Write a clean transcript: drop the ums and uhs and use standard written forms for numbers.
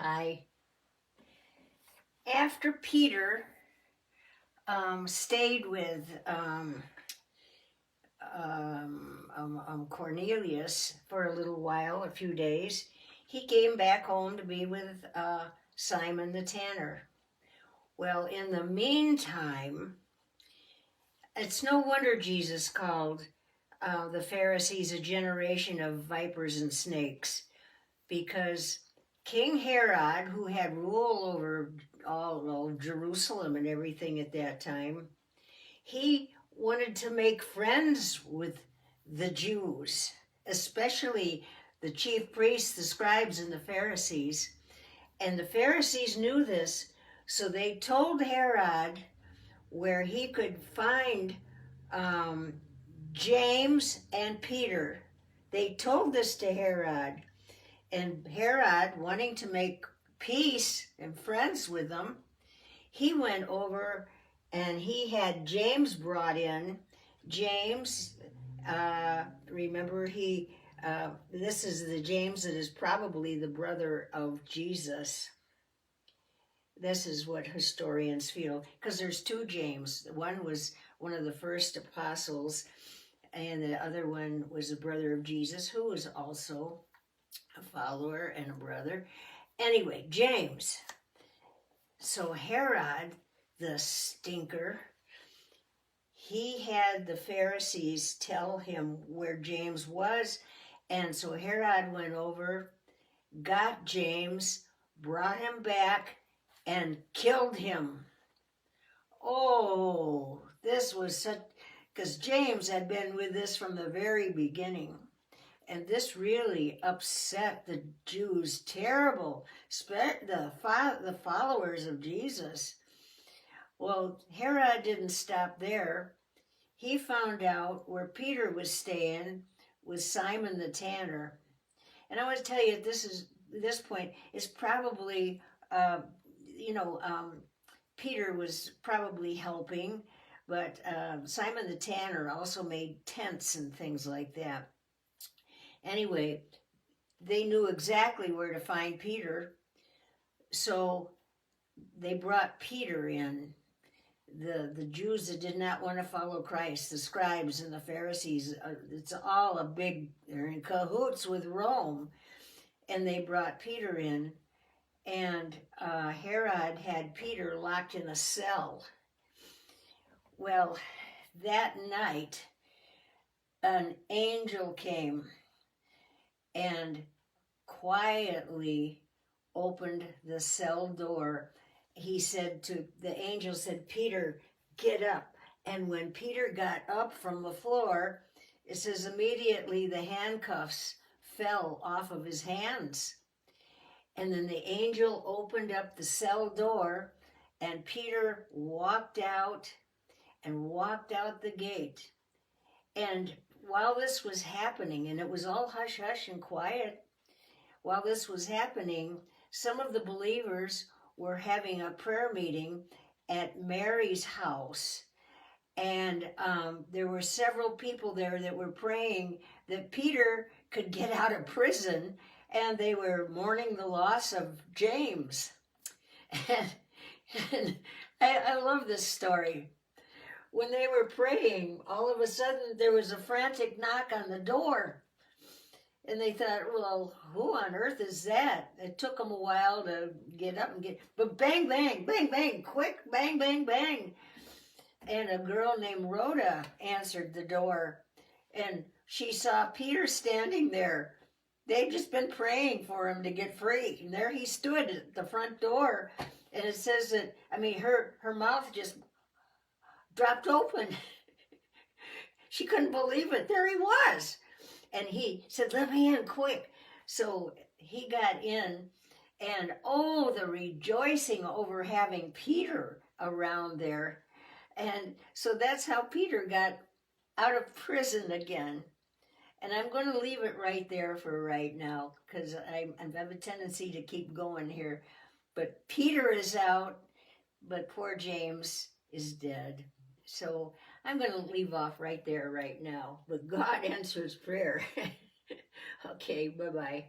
Hi. After Peter stayed with Cornelius for a little while, a few days, he came back home to be with Simon the tanner. Well, in the meantime, it's no wonder Jesus called the Pharisees a generation of vipers and snakes, because King Herod, who had rule over all of Jerusalem and everything at that time, he wanted to make friends with the Jews, especially the chief priests, the scribes, and the Pharisees. And the Pharisees knew this, so they told Herod where he could find James and Peter. They told this to Herod. And Herod, wanting to make peace and friends with them, he went over and he had James brought in. James, remember this is the James that is probably the brother of Jesus. This is what historians feel, because there's two James. One was one of the first apostles, and the other one was the brother of Jesus, who was also a follower and a brother. Anyway, James. So Herod, the stinker, he had the Pharisees tell him where James was. And so Herod went over, got James, brought him back, and killed him. Oh, this was such, because James had been with this from the very beginning. And this really upset the Jews terrible, the followers of Jesus. Well, Herod didn't stop there. He found out where Peter was staying with Simon the tanner. And I want to tell you, this point is probably, Peter was probably helping, but Simon the tanner also made tents and things like that. Anyway, they knew exactly where to find Peter, so they brought Peter in. The Jews that did not want to follow Christ, the scribes and the Pharisees, it's all they're in cahoots with Rome, and they brought Peter in, and Herod had Peter locked in a cell. Well, that night, an angel came and quietly opened the cell door. The angel said, Peter, get up. And when Peter got up from the floor, it says immediately the handcuffs fell off of his hands. And then the angel opened up the cell door, and Peter walked out the gate. And while this was happening, and it was all hush-hush and quiet, while this was happening, some of the believers were having a prayer meeting at Mary's house. And there were several people there that were praying that Peter could get out of prison, and they were mourning the loss of James. And I love this story. When they were praying, all of a sudden there was a frantic knock on the door. And they thought, well, who on earth is that? It took them a while to get up but bang, bang, bang, bang, quick, bang, bang, bang. And a girl named Rhoda answered the door, and she saw Peter standing there. They'd just been praying for him to get free. And there he stood at the front door. And it says that, her mouth just dropped open. She couldn't believe it. There he was. And he said, let me in quick. So he got in, and the rejoicing over having Peter around there. And so that's how Peter got out of prison again. And I'm going to leave it right there for right now, because I have a tendency to keep going here. But Peter is out, but poor James is dead. So I'm going to leave off right there right now. But God answers prayer. Okay, bye-bye.